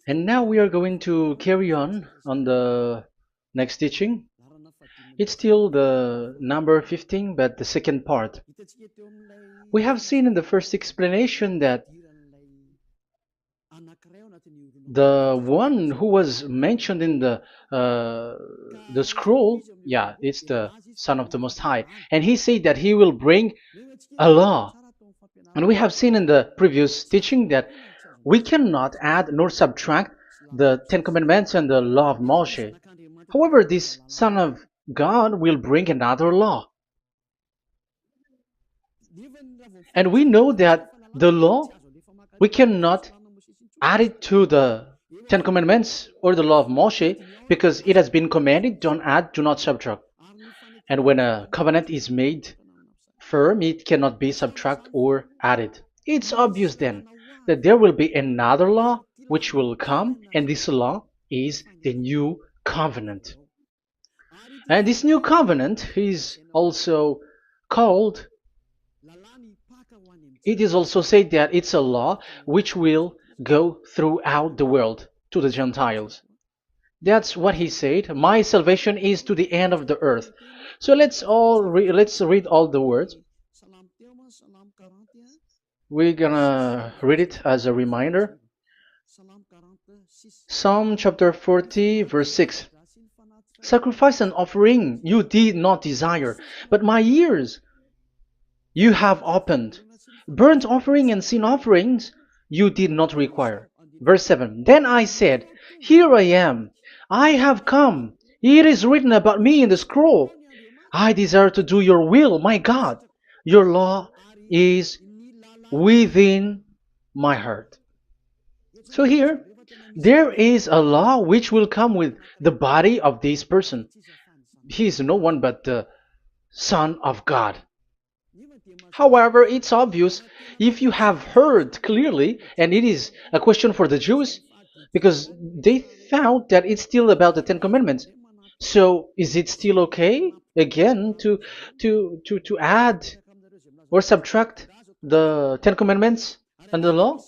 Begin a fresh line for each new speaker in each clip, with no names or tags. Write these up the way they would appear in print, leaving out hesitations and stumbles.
And now we are going to carry on the next teaching. It's still the number 15, but the second part. We have seen in the first explanation that the one who was mentioned in the scroll, yeah, it's the Son of the Most High, and he said that he will bring a law. And we have seen in the previous teaching that we cannot add nor subtract the Ten Commandments and the law of Moshe. However, this Son of God will bring another law. And we know that the law, we cannot add it to the Ten Commandments or the law of Moshe because it has been commanded, don't add, do not subtract. And when a covenant is made firm, it cannot be subtracted or added. It's obvious then that there will be another law which will come, and this law is the new covenant. And this new covenant is also called, it is also said that it's a law which will go throughout the world to the Gentiles. That's what he said. My salvation is to the end of the earth. So let's read all the words. We're gonna read it as a reminder. Psalm chapter 40, verse 6. Sacrifice and offering you did not desire, but my ears you have opened. Burnt offering and sin offerings you did not require. Verse 7. Then I said, here I am. I have come. It is written about me in the scroll. I desire to do your will, my God. Your law is within my heart. So here, there is a law which will come with the body of this person. He is no one but the Son of God. However, it's obvious if you have heard clearly, and it is a question for the Jews, because they found that it's still about the Ten Commandments. So is it still okay again to add or subtract the Ten Commandments and the law?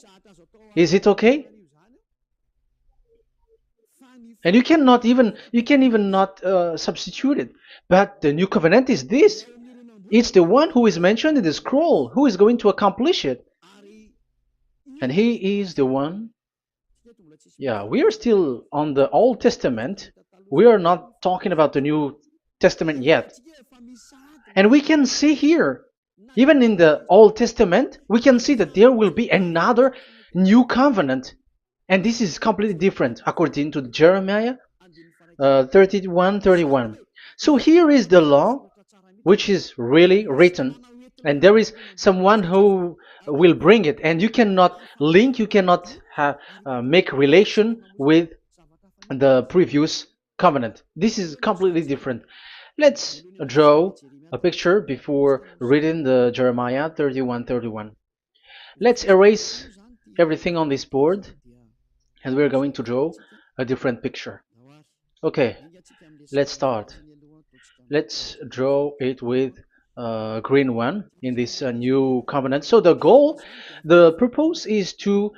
Is it okay? And you can even not substitute it. But the new covenant is this. It's the one who is mentioned in the scroll who is going to accomplish it. And he is the one. Yeah, we are still on the Old Testament. We are not talking about the New Testament yet. And we can see here, even in the Old Testament, we can see that there will be another new covenant. And this is completely different according to Jeremiah 31:31. So here is the law, which is really written, and there is someone who will bring it, and you cannot link, you cannot make relation with the previous covenant. This is completely different. Let's draw a picture before reading the Jeremiah 31:31. Let's erase everything on this board, and we're going to draw a different picture. Okay, let's start. Let's draw it with a green one in this new covenant. So the purpose is to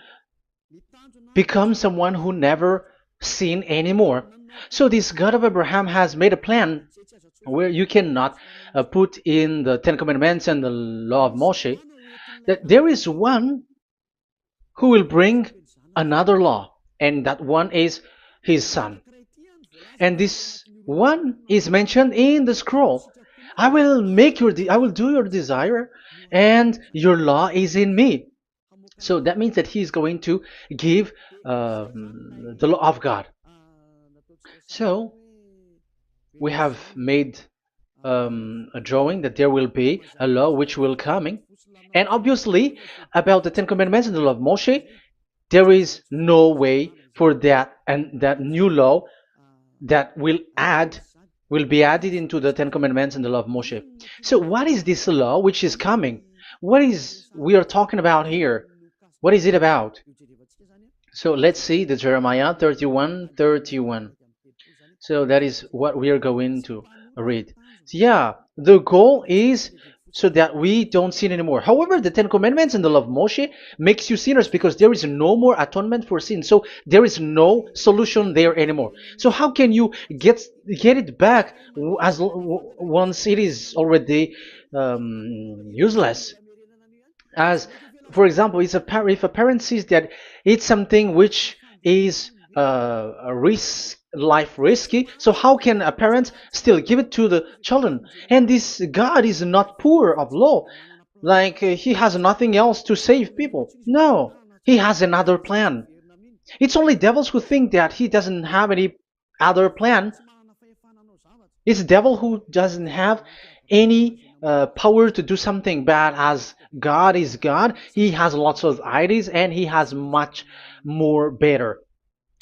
become someone who never sin anymore. So this God of Abraham has made a plan where you cannot put in the Ten Commandments and the law of Moshe, that there is one who will bring another law, and that one is his son. And this one is mentioned in the scroll. I will do your desire, and your law is in me. So that means that he is going to give the law of God. So we have made a drawing that there will be a law which will coming, and obviously about the Ten Commandments and the law of Moshe, there is no way for that and that new law that will be added into the Ten Commandments and the law of Moshe. So what is this law which is coming? What is we are talking about here? What is it about? So let's see the Jeremiah 31:31. So that is what we are going to read. So yeah, the goal is so that we don't sin anymore. However, the Ten Commandments and the law of Moshe makes you sinners because there is no more atonement for sin. So there is no solution there anymore. So how can you get it back once it is already useless? As for example, if a parent sees that it's something which is a risk life risky, so how can a parent still give it to the children? And this God is not poor of law, like he has nothing else to save people. No, he has another plan. It's only devils who think that he doesn't have any other plan. It's devil who doesn't have any power to do something bad. As God is God, he has lots of ideas and he has much more better.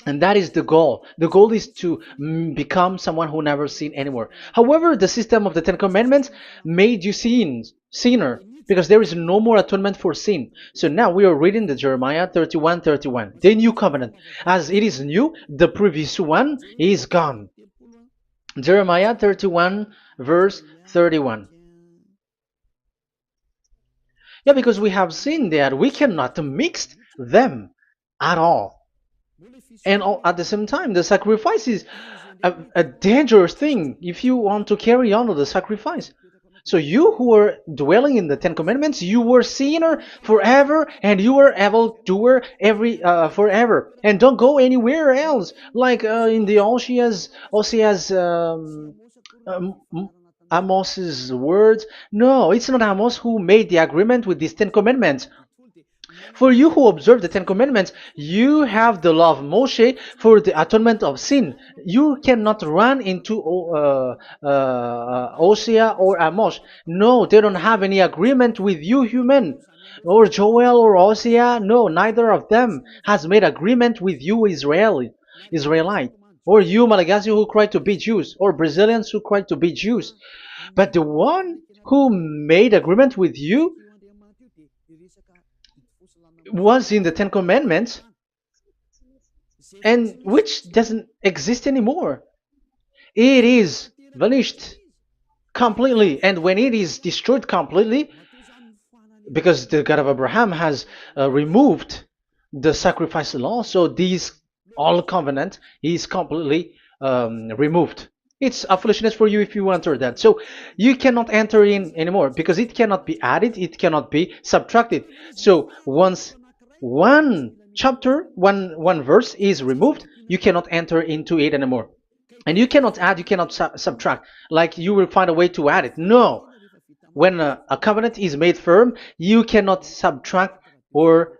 And that is the goal. The goal is to become someone who never sin anymore. However, the system of the Ten Commandments made you sinner, because there is no more atonement for sin. So now we are reading the Jeremiah 31:31, the new covenant. As it is new, the previous one is gone. Jeremiah 31 verse 31. Yeah, because we have seen that we cannot mix them at all. And at the same time, the sacrifice is a dangerous thing if you want to carry on with the sacrifice. So you who are dwelling in the Ten Commandments, you were sinner forever, and you were evil doer forever, and don't go anywhere else. Like in the Osea's Amos's words. No, it's not Amos who made the agreement with these Ten Commandments. For you who observe the Ten Commandments, you have the law of Moshe for the atonement of sin. You cannot run into Hosea or Amos. No, they don't have any agreement with you, human. Or Joel or Hosea. No, neither of them has made agreement with you, Israelite. Or you, Malagasy, who cry to be Jews. Or Brazilians who cry to be Jews. But the one who made agreement with you was in the Ten Commandments, and which doesn't exist anymore. It is vanished completely, and when it is destroyed completely, because the God of Abraham has removed the sacrifice law, so this all covenant is completely removed. It's a foolishness for you if you enter that. So you cannot enter in anymore because it cannot be added, it cannot be subtracted. So once one chapter, one verse is removed, you cannot enter into it anymore. And you cannot add, you cannot subtract. Like you will find a way to add it. No. When a covenant is made firm, you cannot subtract or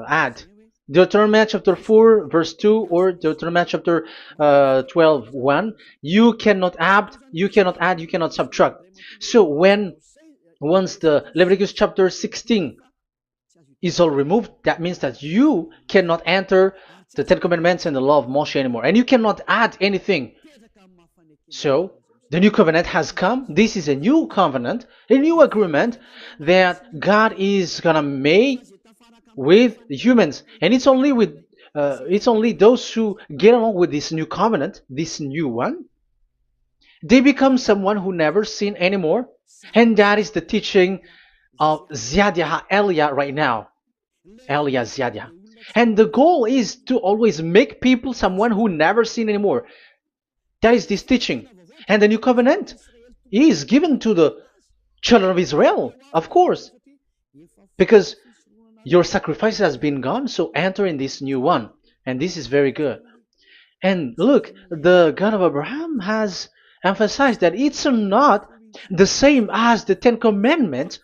add. Deuteronomy chapter 4 verse 2 or Deuteronomy chapter 12:1, you cannot add, you cannot subtract. So once the Leviticus chapter 16 is all removed, that means that you cannot enter the Ten Commandments and the law of Moshe anymore, and you cannot add anything. So the new covenant has come. This is a new covenant, a new agreement that God is gonna make with humans, and it's only those who get along with this new covenant, this new one, they become someone who never sin anymore. And that is the teaching of Ziadia Elia right now, Elia Ziadia. And the goal is to always make people someone who never sin anymore. That is this teaching. And the new covenant is given to the children of Israel, of course, because your sacrifice has been gone, so enter in this new one. And this is very good. And look, the God of Abraham has emphasized that it's not the same as the Ten Commandments,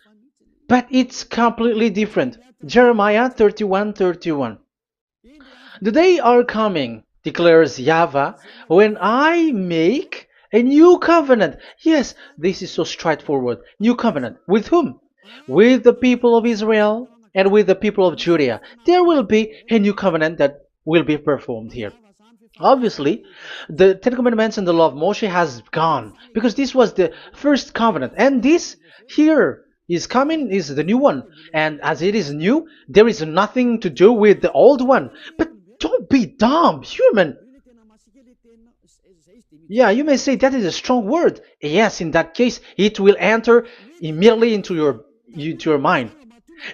but it's completely different. Jeremiah 31:31. The day are coming, declares YAHVAH, when I make a new covenant. Yes, this is so straightforward. New covenant. With whom? With the people of Israel and with the people of Judea. There will be a new covenant that will be performed here. Obviously, the Ten Commandments and the law of Moshe has gone because this was the first covenant, and this here is coming is the new one. And as it is new, there is nothing to do with the old one. But don't be dumb, human. Yeah, you may say that is a strong word. Yes, in that case, it will enter immediately into your mind.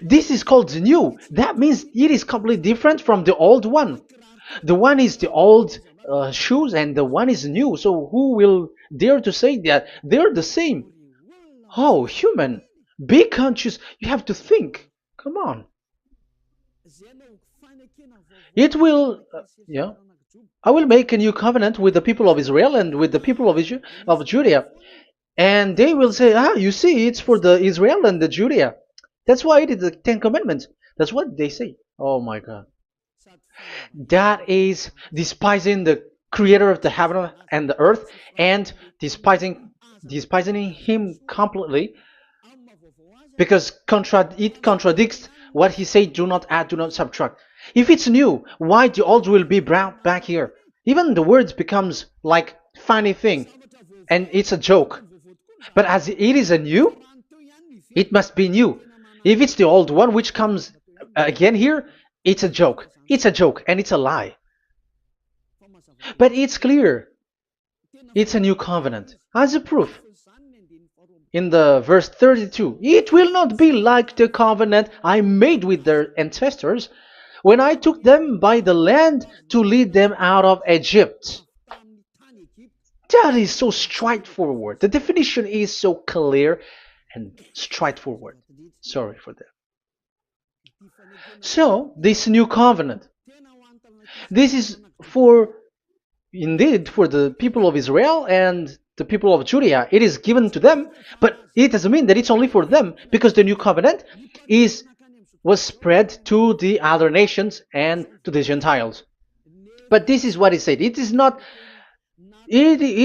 This is called the new. That means it is completely different from the old one. The one is the old shoes and the one is new. So who will dare to say that they're the same? Oh, human, be conscious. You have to think. Come on. It will, yeah. I will make a new covenant with the people of Israel and with the people of Judea. And they will say, ah, you see, it's for the Israel and the Judea. That's why it is the Ten Commandments. That's what they say. Oh my God. That is despising the creator of the heaven and the earth and despising him completely because it contradicts what he said, do not add, do not subtract. If it's new, why the old will be brought back here? Even the words becomes like funny thing and it's a joke. But as it is a new, it must be new. If it's the old one which comes again here, it's a joke. It's a joke and it's a lie. But it's clear. It's a new covenant. As a proof, in the verse 32, it will not be like the covenant I made with their ancestors when I took them by the land to lead them out of Egypt. That is so straightforward. The definition is so clear and straightforward. Sorry for that. So, this new covenant, this is indeed for the people of Israel and the people of Judea. It is given to them, but it doesn't mean that it's only for them, because the new covenant was spread to the other nations and to the Gentiles. But this is what it said. It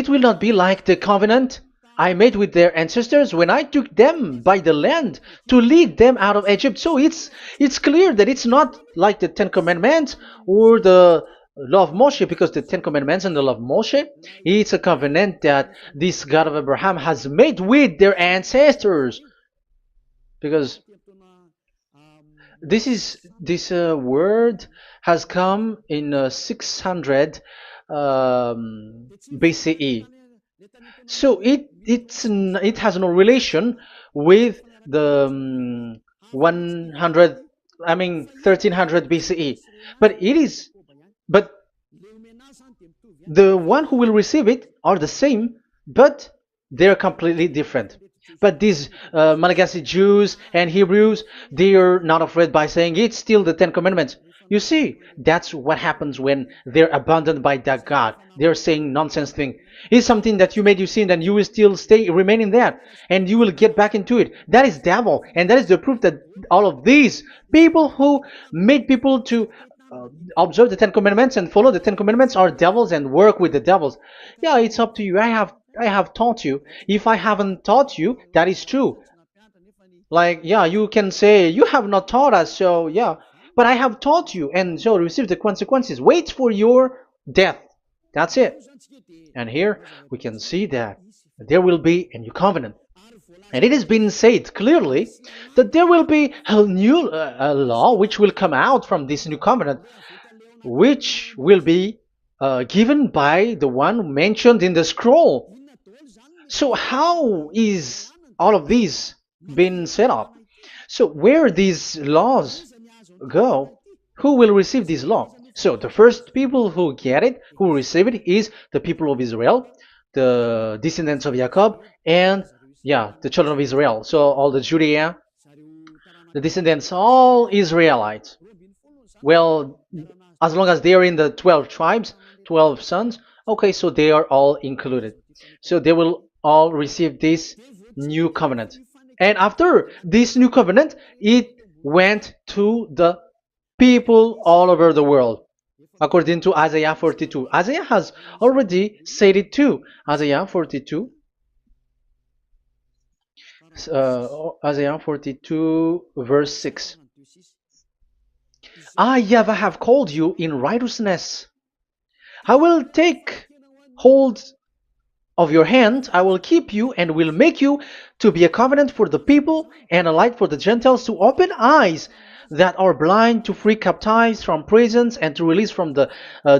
will not be like the covenant I made with their ancestors when I took them by the land to lead them out of Egypt. So it's clear that it's not like the Ten Commandments or the law of Moshe, because the Ten Commandments and the law of Moshe, it's a covenant that this God of Abraham has made with their ancestors. Because this word has come in 600 BCE. So it has no relation with the 1300 BCE. But the one who will receive it are the same, but they're completely different. But these Malagasy Jews and Hebrews, they are not afraid by saying it's still the Ten Commandments. You see, that's what happens when they're abandoned by that God. They're saying nonsense thing. It's something that you made you sin, and you will still remain in that, and you will get back into it. That is devil, and that is the proof that all of these people who made people to observe the Ten Commandments and follow the Ten Commandments are devils and work with the devils. Yeah, it's up to you. I have taught you. If I haven't taught you, that is true. Like, yeah, you can say you have not taught us, so yeah, but I have taught you, and so receive the consequences. Wait for your death. That's it. And here we can see that there will be a new covenant. And it has been said clearly that there will be a new law which will come out from this new covenant, which will be given by the one mentioned in the scroll. So how is all of these been set up? So where these laws go, who will receive this law? So the first people who get it, who receive it, is the people of Israel, the descendants of Jacob, and yeah, the children of Israel. So all the Judea, the descendants, all Israelites. Well, as long as they are in the 12 tribes, 12 sons, okay, so they are all included. So they will all receive this new covenant. And after this new covenant, it went to the people all over the world, according to Isaiah 42. Isaiah has already said it too. Isaiah 42. Isaiah 42 verse 6. I, YAHVAH, have called you in righteousness. I will take hold of your hand, I will keep you and will make you to be a covenant for the people and a light for the Gentiles, to open eyes that are blind, to free captives from prisons, and to release from the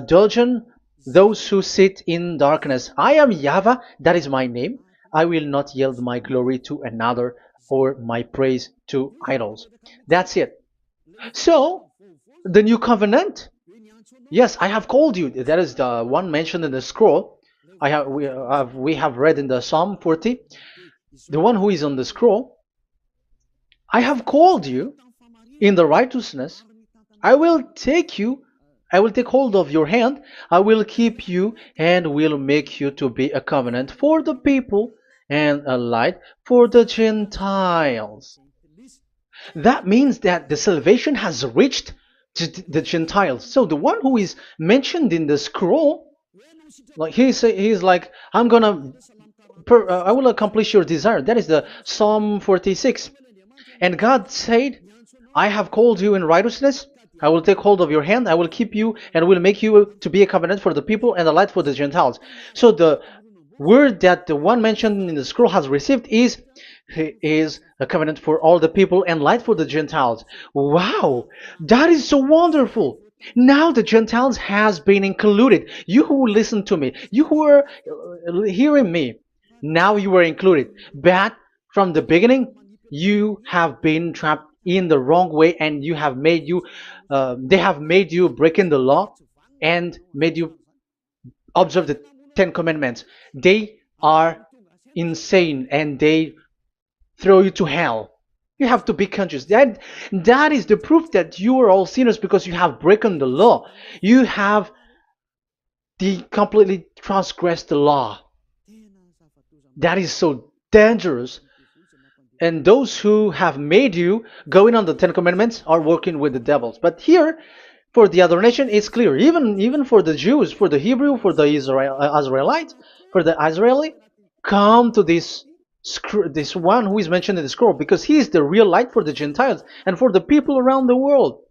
dungeon those who sit in darkness. I am YAHVAH, that is my name. I will not yield my glory to another or my praise to idols. That's it. So, the new covenant, yes, I have called you. That is the one mentioned in the scroll. We have read in the Psalm 40, the one who is on the scroll. I have called you in the righteousness. I will take you, I will take hold of your hand, I will keep you, and will make you to be a covenant for the people and a light for the Gentiles. That means that the salvation has reached to the Gentiles. So the one who is mentioned in the scroll, like he's like, I will accomplish your desire. That is the Psalm 46. And God said, I have called you in righteousness. I will take hold of your hand. I will keep you and will make you to be a covenant for the people and a light for the Gentiles. So the word that the one mentioned in the scroll has received is a covenant for all the people and light for the Gentiles. Wow, that is so wonderful. Now the Gentiles has been included. You who listen to me, you who are hearing me, now you are included. But from the beginning, you have been trapped in the wrong way, and they have made you breaking the law and made you observe the Ten Commandments. They are insane and they throw you to hell. You have to be conscious. That is the proof that you are all sinners because you have broken the law. You have completely transgressed the law. That is so dangerous. And those who have made you going on the Ten Commandments are working with the devils. But here, for the other nation, it's clear. Even for the Jews, for the Hebrew, for the Israelite, for the Israeli, come to this one who is mentioned in the scroll, because he is the real light for the Gentiles and for the people around the world.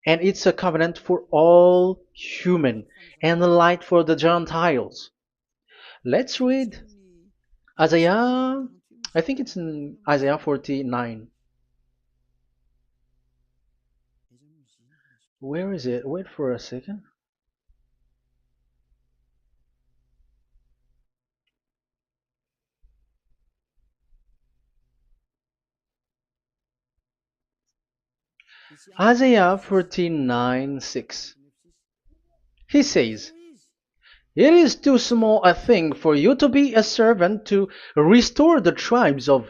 And it's a covenant for all human and a light for the Gentiles. Let's read Isaiah. I think it's in Isaiah 49. Where is it? Wait for a second. Isaiah 49:6. He says, it is too small a thing for you to be a servant to restore the tribes of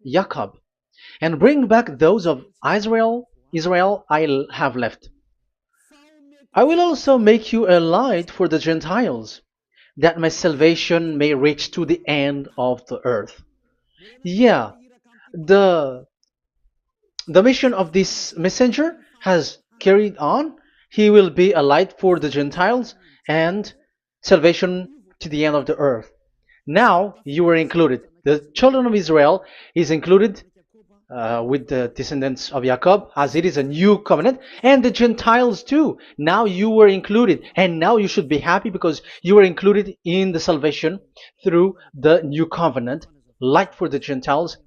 Jacob and bring back those of Israel I have left. I will also make you a light for the Gentiles, that my salvation may reach to the end of the earth. Yeah, the mission of this messenger has carried on. He will be a light for the Gentiles and salvation to the end of the earth. Now you are included. The children of Israel is included with the descendants of Jacob, as it is a new covenant, and the Gentiles too. Now you were included, and now you should be happy because you were included in the salvation through the new covenant, light for the Gentiles,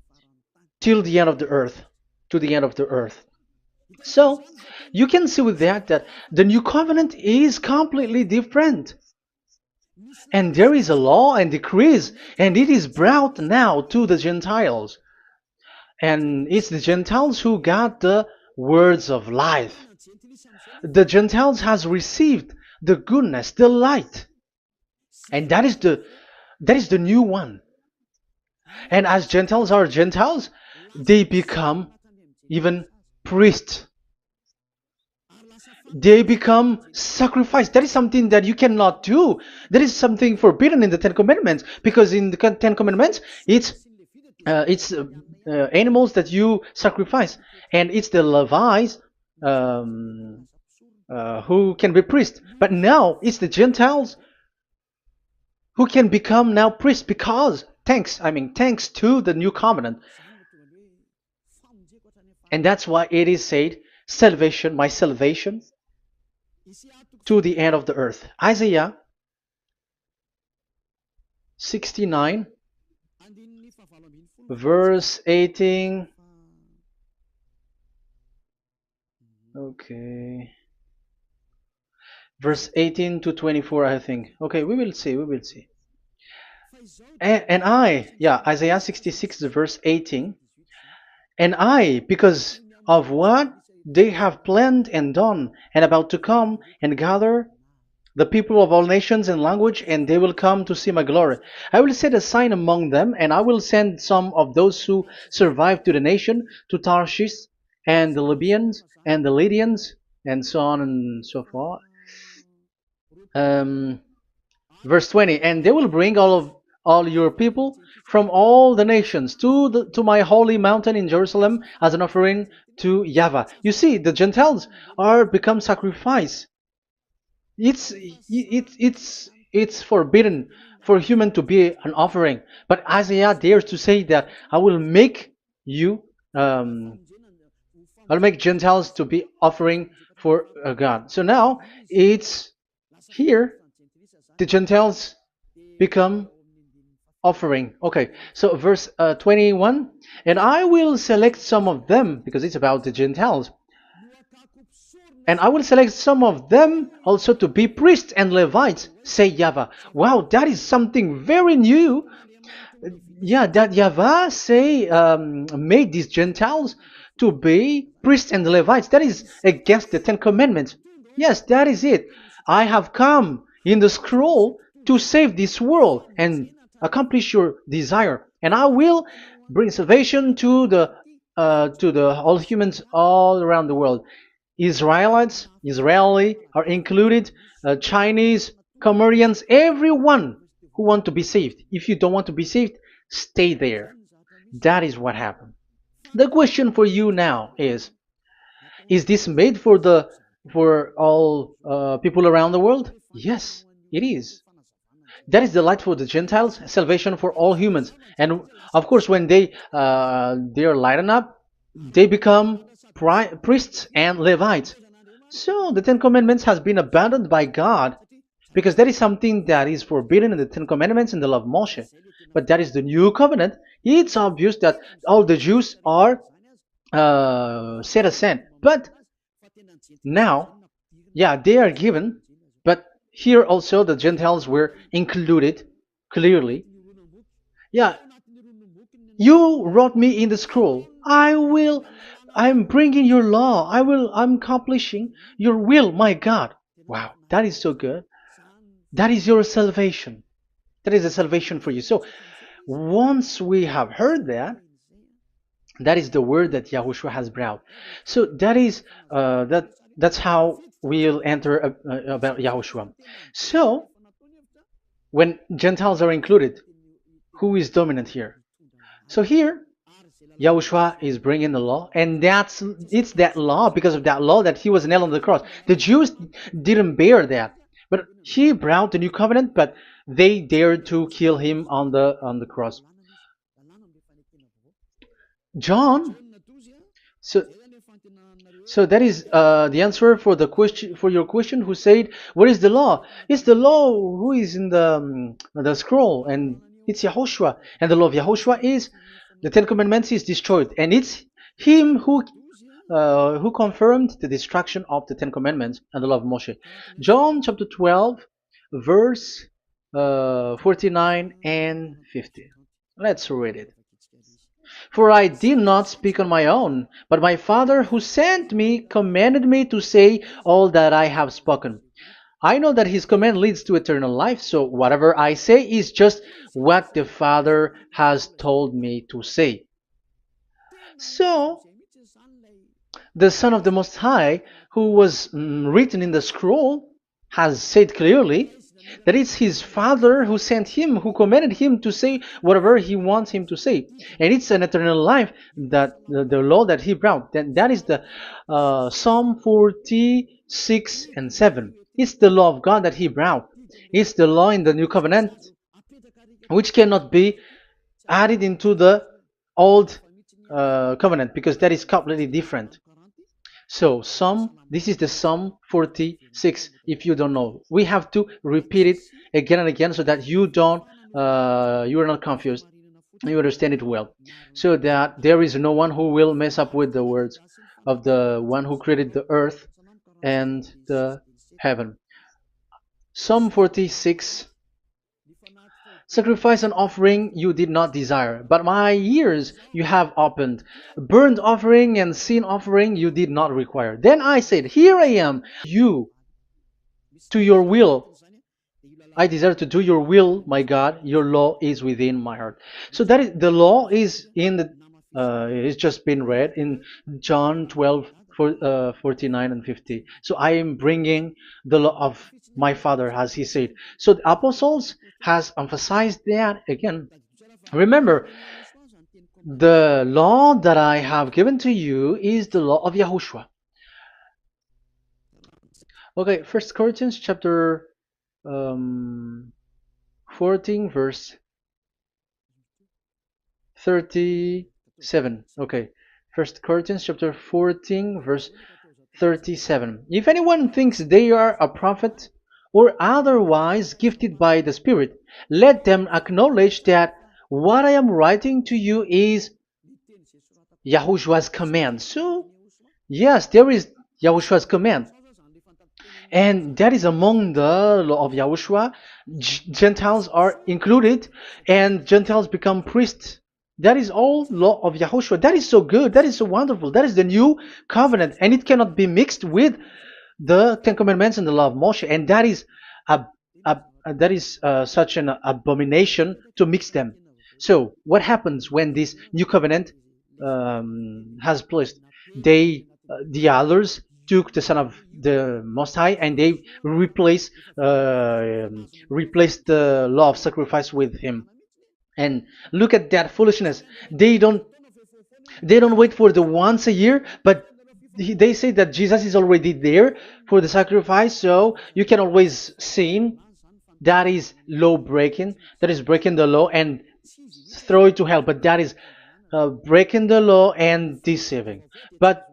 till the end of the earth, to the end of the earth. So you can see with that the new covenant is completely different. And there is a law and decrees, and it is brought now to the Gentiles. And it's the Gentiles who got the words of life. The Gentiles has received the goodness, the light. And that is the new one. And as Gentiles are Gentiles, they become even priests. They become sacrificed. That is something that you cannot do. That is something forbidden in the Ten Commandments, because in the Ten Commandments it's animals that you sacrifice, and it's the Levites who can be priests. But now it's the Gentiles who can become now priests, because thanks to the new covenant. And that's why it is said, salvation, my salvation to the end of the earth. Isaiah 69 verse 18. Okay, verse 18 to 24, I think. Okay, we will see. And Isaiah 66 verse 18. And I, because of what they have planned and done, and about to come and gather the people of all nations and language, and they will come to see my glory. I will set a sign among them, and I will send some of those who survive to the nation, to Tarshish, and the Libyans, and the Lydians, and so on and so forth. Um, Verse 20, and they will bring all your people from all the nations to my holy mountain in Jerusalem as an offering to YAHVAH. You see, the Gentiles are become sacrifice. It's forbidden for human to be an offering. But Isaiah dares to say that I will make you, I'll make Gentiles to be offering for God. So now it's here the Gentiles become offering. Okay, so verse 21, and I will select some of them, because it's about the Gentiles, and I will select some of them also to be priests and Levites, say YAHVAH. Wow, that is something very new. Yeah, that YAHVAH say made these Gentiles to be priests and Levites. That is against the Ten Commandments. Yes, that is it. I have come in the scroll to save this world and accomplish your desire, and I will bring salvation to the all humans all around the world. Israelites, Israeli are included, Chinese, Comorians, everyone who want to be saved. If you don't want to be saved, stay there. That is what happened. The question for you now is this made for all people around the world? Yes, it is. That is the light for the Gentiles, salvation for all humans. And of course, when they are lightened up, they become priests and Levites. So the Ten Commandments has been abandoned by God because that is something that is forbidden in the Ten Commandments and the law of Moshe. But that is the new covenant. It's obvious that all the Jews are set aside. But now, yeah, they are given, but here also the Gentiles were included clearly. Yeah, you wrote me in the scroll. I'm bringing your law. I'm accomplishing your will, my God. Wow, that is so good. That is your salvation. That is a salvation for you. So once we have heard that, that is the word that Yahushua has brought. So that is that's how we'll enter about Yahushua. So when Gentiles are included, who is dominant here? So here Yahushua is bringing the law, and it's that law, because of that law, that he was nailed on the cross. The Jews didn't bear that, but he brought the new covenant, but they dared to kill him on the cross. John, so so that is the answer for the question, for your question. Who said, "What is the law?" It's the law who is in the scroll, and it's Yahushua. And the law of Yahushua is the Ten Commandments is destroyed, and it's him who confirmed the destruction of the Ten Commandments and the law of Moshe. John chapter 12, verse 49 and 50. Let's read it. For I did not speak on my own, but my Father who sent me commanded me to say all that I have spoken. I know that his command leads to eternal life, so whatever I say is just what the Father has told me to say. So, the Son of the Most High, who was written in the scroll, has said clearly that it's his Father who sent him, who commanded him to say whatever he wants him to say. And it's an eternal life, that the law that he brought. That is the Psalm 46 and 7. It's the law of God that he brought. It's the law in the new covenant, which cannot be added into the old covenant, because that is completely different. So this is the Psalm 46. If you don't know, we have to repeat it again and again so that you are not confused. You understand it well, so that there is no one who will mess up with the words of the one who created the earth and the heaven. Psalm 46. Sacrifice and offering you did not desire, but my ears you have opened. Burnt offering and sin offering you did not require. Then I said, here I am, you, to your will. I desire to do your will, my God. Your law is within my heart. So that is the law is in the it's just been read in John 12, 49 and 50. So I am bringing the law of my Father, as he said. So the apostles has emphasized that again. Remember, the law that I have given to you is the law of Yahushua. Okay, First Corinthians chapter 14 verse 37. Okay, First Corinthians chapter 14 verse 37. If anyone thinks they are a prophet or otherwise gifted by the Spirit, let them acknowledge that what I am writing to you is Yahushua's command. So, yes, there is Yahushua's command. And that is among the law of Yahushua. Gentiles are included, and Gentiles become priests. That is all law of Yahushua. That is so good. That is so wonderful. That is the new covenant, and it cannot be mixed with the Ten Commandments and the law of Moshe. And that is such an abomination to mix them. So what happens when this new covenant has placed? The others took the Son of the Most High and they replaced the law of sacrifice with him. And look at that foolishness. They don't wait for the once a year, but they say that Jesus is already there for the sacrifice, so you can always sin. That is law breaking. That is breaking the law and throw it to hell. But that is breaking the law and deceiving. But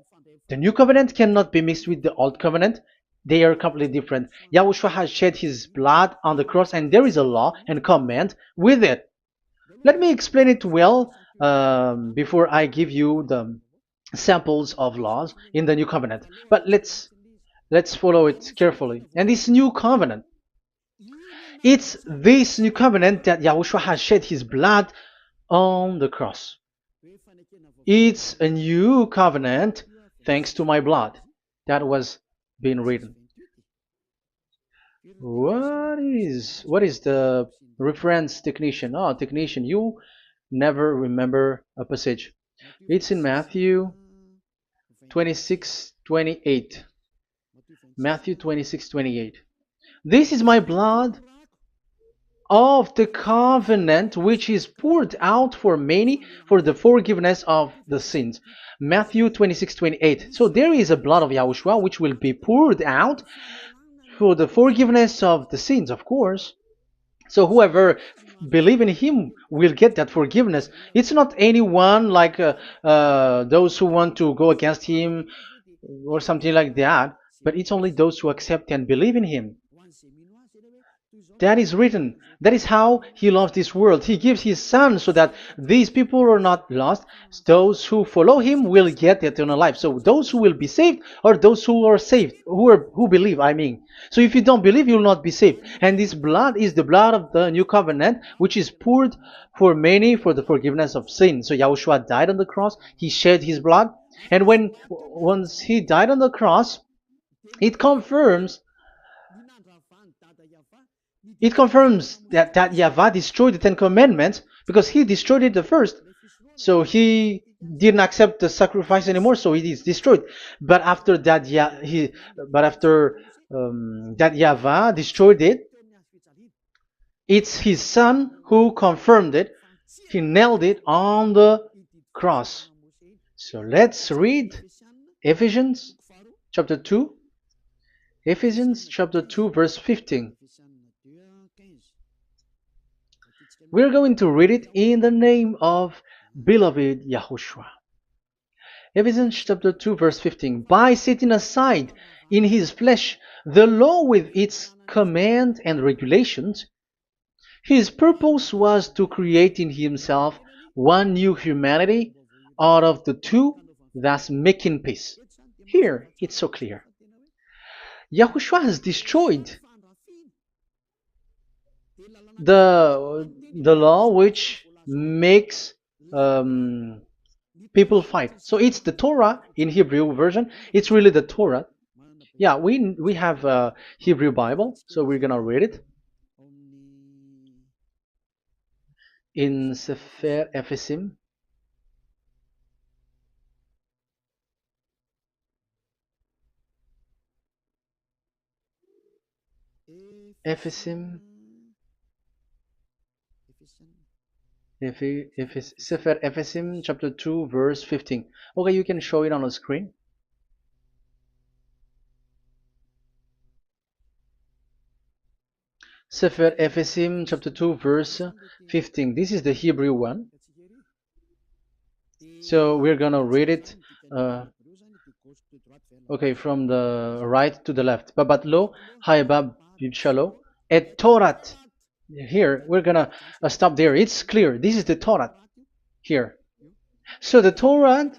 the new covenant cannot be mixed with the old covenant. They are completely different. Yahushua has shed his blood on the cross, and there is a law and command with it. Let me explain it well before I give you the samples of laws in the new covenant. But let's follow it carefully. And this new covenant, it's this new covenant that Yahushua has shed his blood on the cross. It's a new covenant thanks to my blood. That was being written. What is the reference technician? Oh, technician, you never remember a passage. It's in Matthew 26:28. Matthew 26:28. This is my blood of the covenant which is poured out for many for the forgiveness of the sins. Matthew 26:28. So there is a blood of Yahushua which will be poured out for the forgiveness of the sins, of course. So whoever believe in him will get that forgiveness. It's not anyone like those who want to go against him or something like that, but it's only those who accept and believe in him. That is written. That is how he loves this world. He gives his son so that these people are not lost. Those who follow him will get eternal life. So those who will be saved are those who are saved, who believe, I mean. So if you don't believe, you will not be saved. And this blood is the blood of the new covenant, which is poured for many for the forgiveness of sin. So Yahushua died on the cross. He shed his blood. And once he died on the cross, it confirms that YAHVAH destroyed the Ten Commandments because he destroyed it the first. So he didn't accept the sacrifice anymore, so it is destroyed. But after that, that YAHVAH destroyed it, it's his son who confirmed it. He nailed it on the cross. So let's read Ephesians chapter 2. Ephesians chapter 2 verse 15. We're going to read it in the name of beloved Yahushua. Ephesians chapter 2 verse 15. By setting aside in his flesh the law with its command and regulations, his purpose was to create in himself one new humanity out of the two, thus making peace. Here, it's so clear. Yahushua has destroyed the law which makes people fight. So it's the Torah in Hebrew version. It's really the Torah. Yeah, we have a Hebrew Bible, so we're gonna read it in Sefer Ephesim. Ephesim. If it's Sefer Ephesim chapter 2 verse 15. Okay, you can show it on the screen. Sefer Ephesim chapter 2 verse 15. This is the Hebrew one. So we're gonna read it okay, from the right to the left. Babat lo haibab shalo et Torat. Here we're gonna stop there. It's clear. This is the Torah here. So the Torah,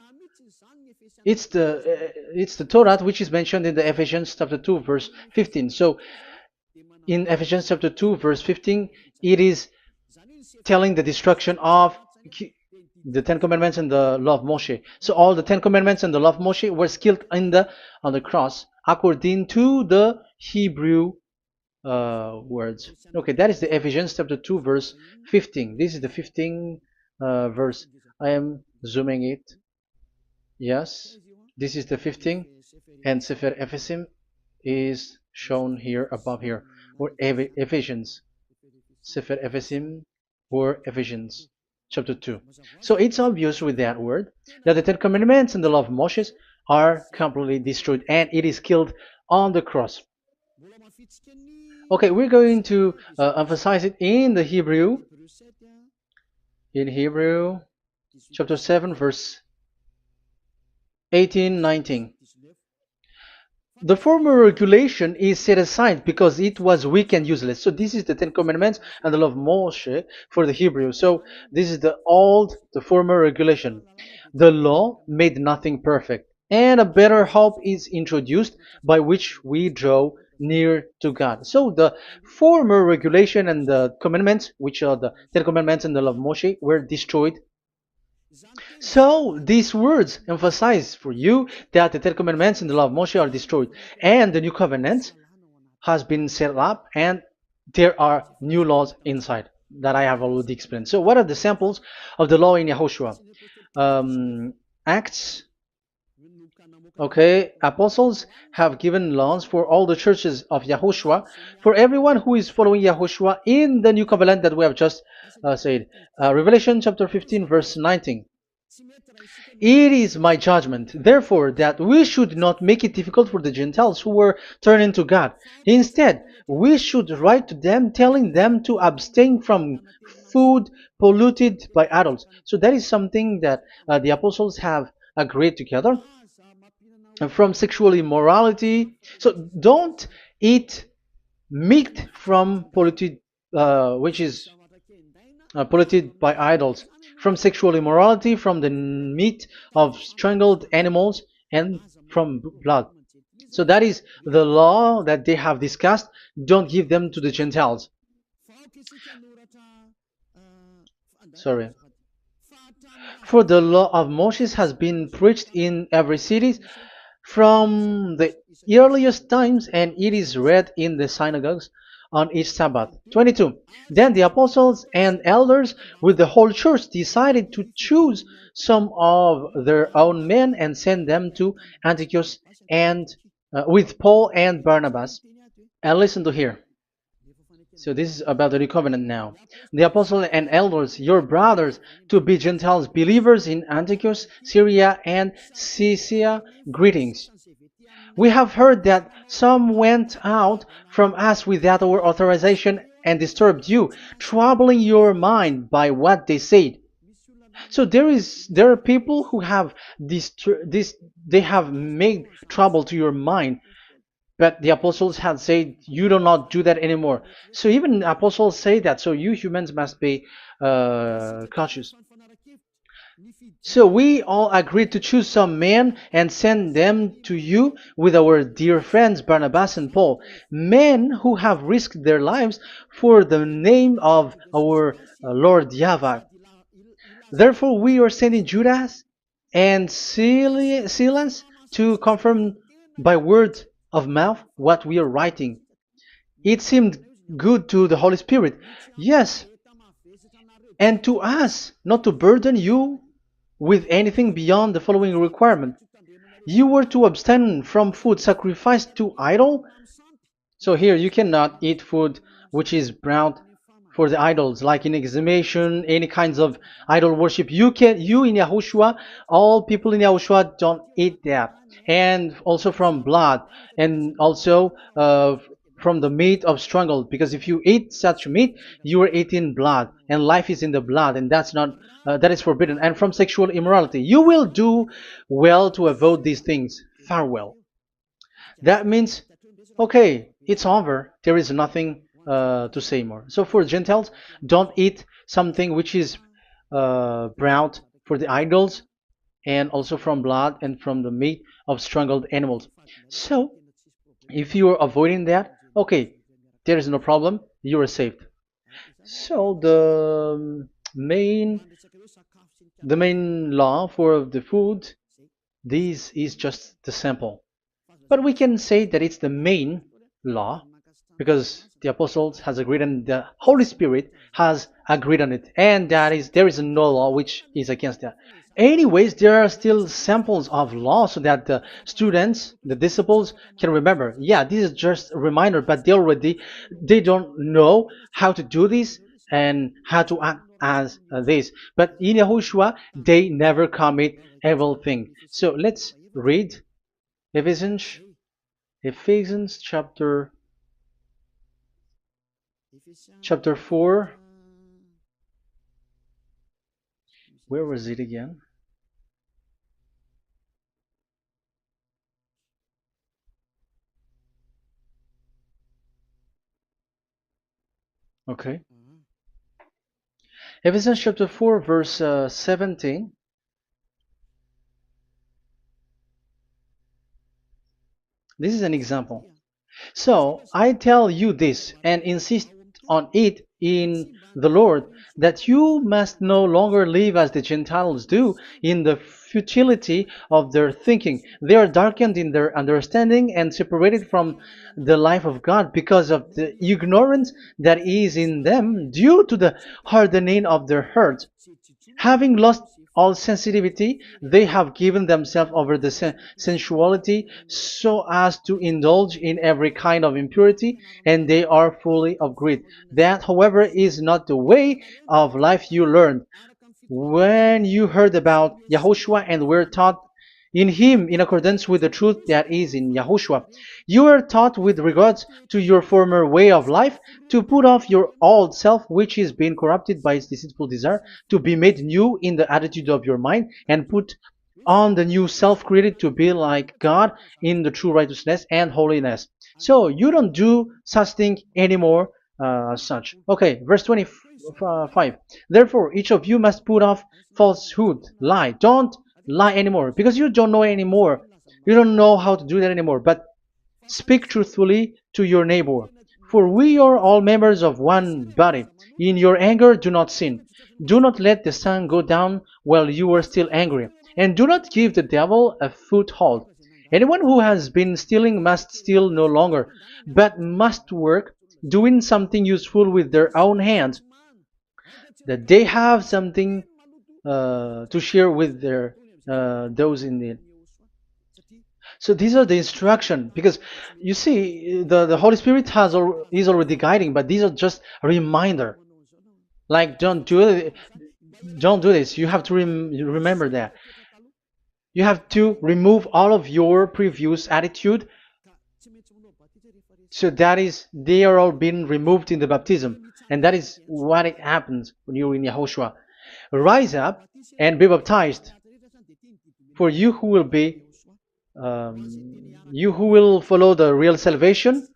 it's the Torah which is mentioned in the Ephesians chapter 2 verse 15. So in Ephesians chapter 2 verse 15, it is telling the destruction of the Ten Commandments and the law of Moshe. So all the Ten Commandments and the law of Moshe were killed on the cross according to the Hebrew words. Okay, that is the Ephesians chapter 2 verse 15. This is the 15 verse. I am zooming it. Yes, this is the 15, and Sefer Ephesim is shown here above here, or Ephesians. Sefer Ephesim or Ephesians chapter 2. So it's obvious with that word that the Ten Commandments and the law of Moses are completely destroyed, and it is killed on the cross. Okay, we're going to emphasize it in the Hebrew. In Hebrew chapter 7 verse 18, 19. The former regulation is set aside because it was weak and useless. So this is the Ten Commandments and the law of Moshe for the Hebrew. So this is the former regulation. The law made nothing perfect, and a better hope is introduced by which we draw near to God. So the former regulation and the commandments, which are the Ten Commandments and the law of Moshe, were destroyed. So these words emphasize for you that the Ten Commandments and the law of Moshe are destroyed, and the new covenant has been set up, and there are new laws inside that I have already explained. So what are the samples of the law in YAHOSHUAH? Acts. Okay, apostles have given laws for all the churches of YAHOSHUAH, for everyone who is following YAHOSHUAH in the new covenant that we have just said. Revelation chapter 15 verse 19. It is my judgment, therefore, that we should not make it difficult for the Gentiles who were turning to God. Instead, we should write to them telling them to abstain from food polluted by idols. So that is something that the apostles have agreed together. And from sexual immorality. So don't eat meat from polluted, which is polluted by idols, from sexual immorality, from the meat of strangled animals, and from blood. So that is the law that they have discussed. Don't give them to the Gentiles. Sorry. For the law of Moses has been preached in every city from the earliest times, and it is read in the synagogues on each Sabbath. 22. Then the apostles and elders with the whole church decided to choose some of their own men and send them to Antioch and with Paul and Barnabas. And listen to here. So this is about the new covenant now. The apostles and elders, your brothers, to be Gentiles believers in Antioch, Syria, and Cilicia, greetings. We have heard that some went out from us without our authorization and disturbed you, troubling your mind by what they said. So there are people who have they have made trouble to your mind, but the apostles had said you do not do that anymore. So even apostles say that. So you humans must be cautious. So we all agreed to choose some men and send them to you with our dear friends Barnabas and Paul, men who have risked their lives for the name of our Lord YAHVAH. Therefore we are sending Judas and Silas to confirm by word of mouth what we are writing. It seemed good to the Holy Spirit, yes, and to us, not to burden you with anything beyond the following requirement. You were to abstain from food sacrificed to idol. So here you cannot eat food which is brought for the idols, like in exhumation, any kinds of idol worship. You in Yahushua, all people in Yahushua don't eat that, and also from blood, and also from the meat of strangled. Because if you eat such meat, you are eating blood, and life is in the blood, and that's not that is forbidden. And from sexual immorality, you will do well to avoid these things. Farewell. That means, okay, it's over. There is nothing to say more. So for Gentiles, don't eat something which is brought for the idols, and also from blood and from the meat of strangled animals. So if you are avoiding that, okay, there is no problem. You are saved. So the main law for the food, this is just the sample. But we can say that it's the main law because the apostles has agreed and the Holy Spirit has agreed on it, and that is there is no law which is against that. Anyways, there are still samples of law so that the students, the disciples, can remember. Yeah, this is just a reminder, but they don't know how to do this and how to act as this. But in Yahushua, they never commit evil thing. So let's read Ephesians Ephesians chapter 4. Where was it again? Okay. Ephesians chapter 4 verse 17. This is an example. So I tell you this and insist on it in the Lord, that you must no longer live as the Gentiles do in the futility of their thinking. They are darkened in their understanding and separated from the life of God because of the ignorance that is in them due to the hardening of their hearts. Having lost all sensitivity, they have given themselves over the sensuality so as to indulge in every kind of impurity, and they are fully of greed. That, however, is not the way of life you learned when you heard about Yahushua and were taught in him in accordance with the truth that is in Yahushua. You are taught with regards to your former way of life to put off your old self, which is being corrupted by its deceitful desire, to be made new in the attitude of your mind, and put on the new self created to be like God in the true righteousness and holiness. So you don't do such thing anymore. Such. Okay, verse 25. Therefore, each of you must put off falsehood, lie. Don't lie anymore because you don't know anymore. You don't know how to do that anymore. But speak truthfully to your neighbor. For we are all members of one body. In your anger, do not sin. Do not let the sun go down while you are still angry. And do not give the devil a foothold. Anyone who has been stealing must steal no longer, but must work, doing something useful with their own hands, that they have something to share with their those in need. So these are the instruction because you see the Holy Spirit is already guiding, but these are just a reminder. Like don't do this. You have to remember that. You have to remove all of your previous attitude. So that is they are all being removed in the baptism, and that is what it happens when you're in Yahushua. Rise up and be baptized, for you who will follow the real salvation,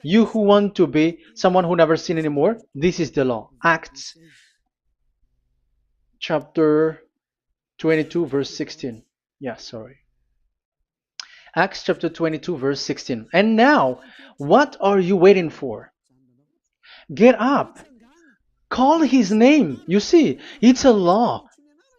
you who want to be someone who never sin anymore. This is the law. Acts chapter 22 verse 16. Yeah, sorry. Acts chapter 22 verse 16. And now, what are you waiting for? Get up. Call his name. You see, it's a law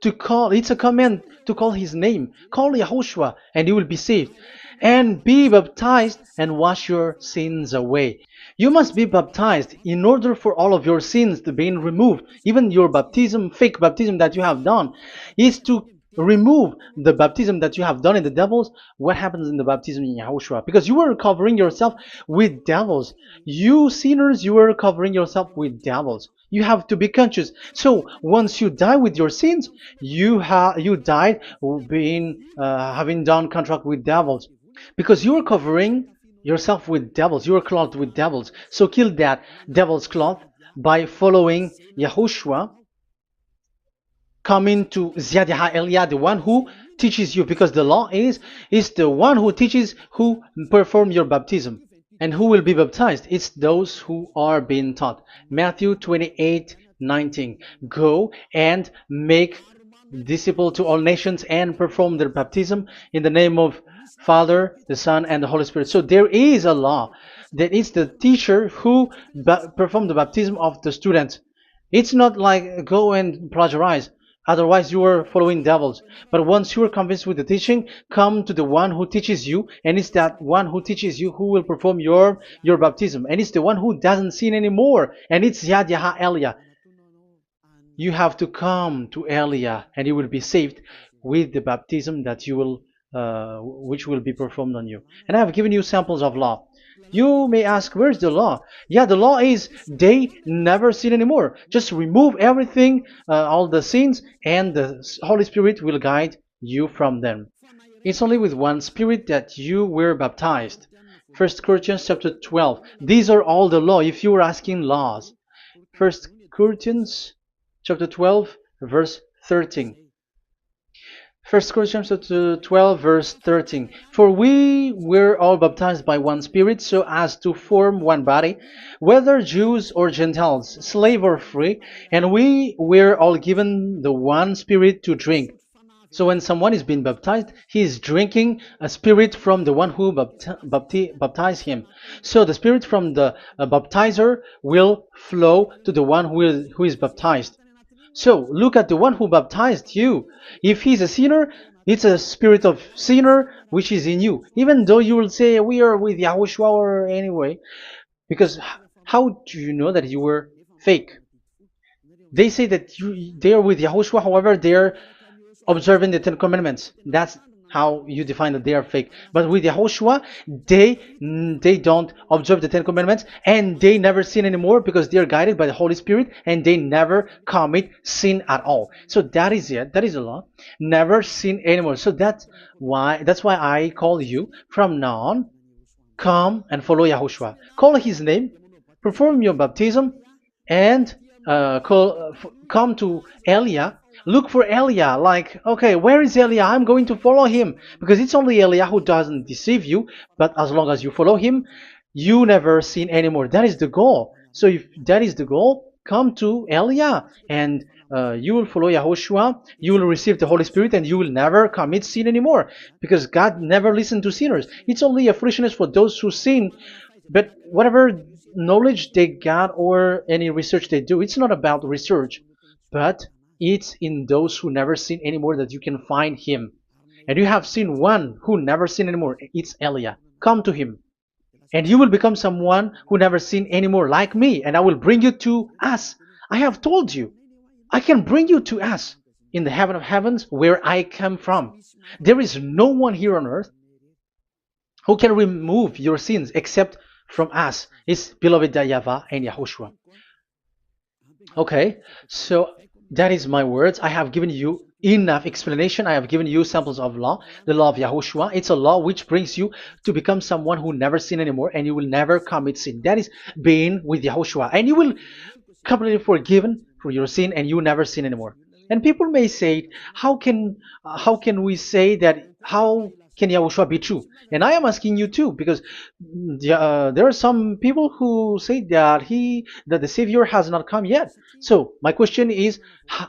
to call, it's a command to call his name. Call Yahushua and you will be saved. And be baptized and wash your sins away. You must be baptized in order for all of your sins to be removed. Even your baptism, fake baptism that you have done, is to remove the baptism that you have done in the devils. What happens in the baptism in Yahushua? Because you were covering yourself with devils. You sinners, you were covering yourself with devils. You have to be conscious. So once you die with your sins, you died being having done contract with devils, because you are covering yourself with devils. You are clothed with devils. So kill that devil's cloth by following Yahushua, coming to Ziad Elia, the one who teaches you, because the law is the one who teaches who perform your baptism. And who will be baptized? It's those who are being taught. Matthew 28:19. Go and make disciple to all nations and perform their baptism in the name of Father, the Son, and the Holy Spirit. So there is a law that it's the teacher who perform the baptism of the students. It's not like go and plagiarize. Otherwise, you are following devils. But once you are convinced with the teaching, come to the one who teaches you, and it's that one who teaches you who will perform your baptism. And it's the one who doesn't sin anymore. And it's YAH Elia. You have to come to Elia, and you will be saved with the baptism that you will, which will be performed on you. And I have given you samples of law. You may ask, where's the law? Yeah, the law is they never sin anymore. Just remove everything, all the sins, and the Holy Spirit will guide you from them. It's only with one Spirit that you were baptized. 1 Corinthians chapter 12. These are all the law, if you were asking laws. 1 Corinthians chapter 12, verse 13. 1 Corinthians chapter 12, verse 13. For we were all baptized by one Spirit, so as to form one body, whether Jews or Gentiles, slave or free, and we were all given the one Spirit to drink. So when someone is being baptized, he is drinking a spirit from the one who baptized him. So the spirit from the baptizer will flow to the one who is baptized. So look at the one who baptized you. If he's a sinner, it's a spirit of sinner which is in you. Even though you will say we are with YAHOSHUAH or anyway, because how do you know that you were fake? They say that they are with YAHOSHUAH, however, they are observing the Ten Commandments. That's how you define that they are fake. But with YAHOSHUAH, they don't observe the Ten Commandments, and they never sin anymore because they are guided by the Holy Spirit, and they never commit sin at all. So that is it. That is the law. Never sin anymore. So that's why I call you from now on. Come and follow YAHOSHUAH. Call his name, perform your baptism, and come to Elia. Look for Elia, like, okay, where is Elia? I'm going to follow him, because it's only Elia who doesn't deceive you. But as long as you follow him, you never sin anymore. That is the goal. So if that is the goal, come to Elia, and you will follow YAHOSHUAH. You will receive the Holy Spirit, and you will never commit sin anymore, because God never listened to sinners. It's only a foolishness for those who sin. But whatever knowledge they got or any research they do, it's not about research, but it's in those who never sin anymore that you can find him. And you have seen one who never sin anymore. It's Elia. Come to him, and you will become someone who never sin anymore, like me, and I will bring you to us. I have told you, I can bring you to us in the heaven of heavens, where I come from. There is no one here on earth who can remove your sins except from us. It's beloved YAHVAH and YAHOSHUAH. Okay, so that is my words. I have given you enough explanation. I have given you samples of law, the law of YAHOSHUAH. It's a law which brings you to become someone who never sin anymore, and you will never commit sin. That is being with YAHOSHUAH, and you will completely forgiven for your sin, and you never sin anymore. And people may say, how can we say that? How can Yahushua be true? And I am asking you too, because there are some people who say that the Savior has not come yet. So my question is,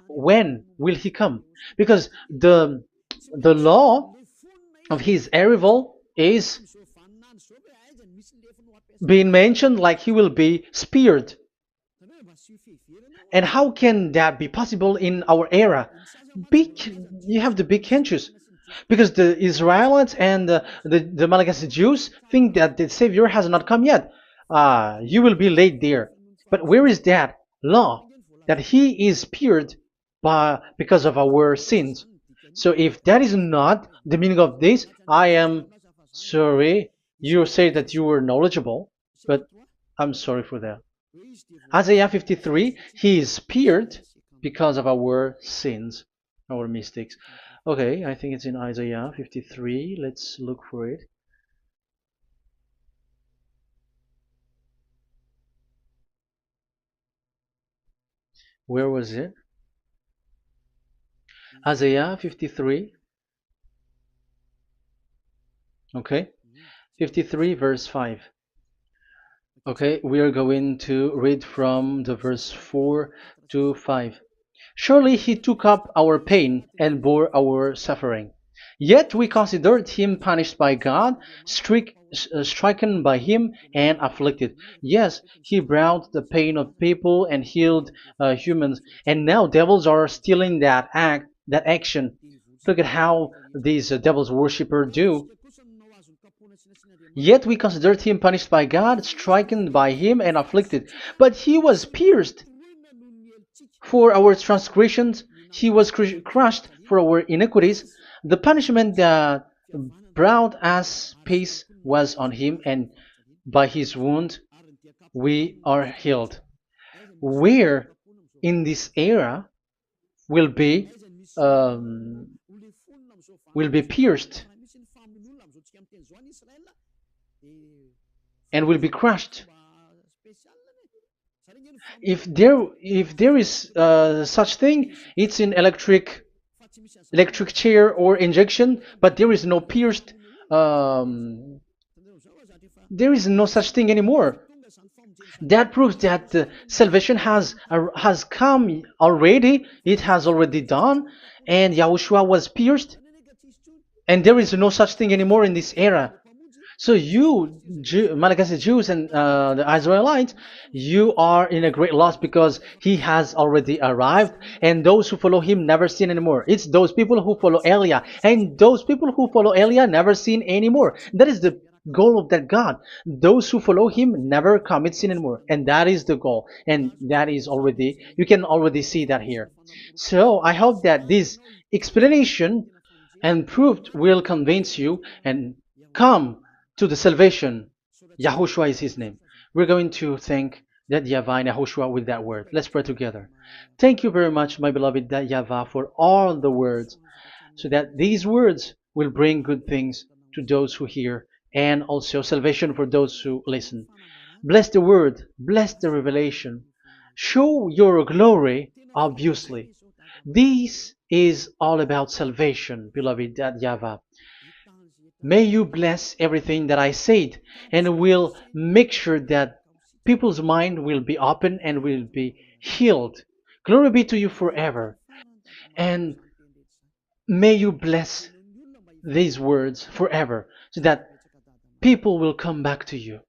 when will he come? Because the law of his arrival is being mentioned like he will be speared. And how can that be possible in our era? You have to be conscious. Because the Israelites and the Malagasy Jews think that the Savior has not come yet. You will be late there. But where is that law? That he is speared because of our sins. So if that is not the meaning of this, I am sorry. You say that you were knowledgeable, but I'm sorry for that. Isaiah 53, he is speared because of our sins, our mistakes. Okay, I think it's in Isaiah 53. Let's look for it. Where was it? Isaiah 53. Okay, 53 verse 5. Okay, we are going to read from the verse 4 to 5. Surely he took up our pain and bore our suffering. Yet we considered him punished by God, stricken by him, and afflicted. Yes, he brought the pain of people and healed humans. And now devils are stealing that action. Look at how these devils worshippers do. Yet we considered him punished by God, stricken by him, and afflicted. But he was pierced for our transgressions, he was crushed for our iniquities. The punishment that brought us peace was on him, and by his wound we are healed. Where in this era will be um, will be pierced and will be crushed. If there is such thing, it's in electric chair or injection, but there is no pierced. Um, there is no such thing anymore. That proves that salvation has come already. It has already done, and Yahushua was pierced, and there is no such thing anymore in this era. So you, Malagasy Jews and the Israelites, you are in a great loss because he has already arrived, and those who follow him never sin anymore. It's those people who follow Elia, and those people who follow Elia never sin anymore. That is the goal of that God. Those who follow him never commit sin anymore, and that is the goal. And that is already, you can already see that here. So I hope that this explanation and proof will convince you and come to the salvation. Yahushua is his name. We're going to thank that YAHVAH and Yahushua with that word. Let's pray together. Thank you very much, my beloved that YAHVAH, for all the words, so that these words will bring good things to those who hear, and also salvation for those who listen. Bless the word, bless the revelation. Show your glory, obviously. This is all about salvation, beloved that YAHVAH. May you bless everything that I said, and will make sure that people's mind will be open and will be healed. Glory be to you forever. And may you bless these words forever, so that people will come back to you.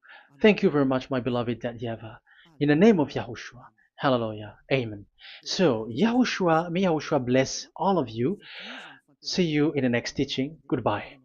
Thank you very much, my beloved that YAHVAH. In the name of Yahushua. Hallelujah. Amen. So, Yahushua, may Yahushua bless all of you. See you in the next teaching. Goodbye.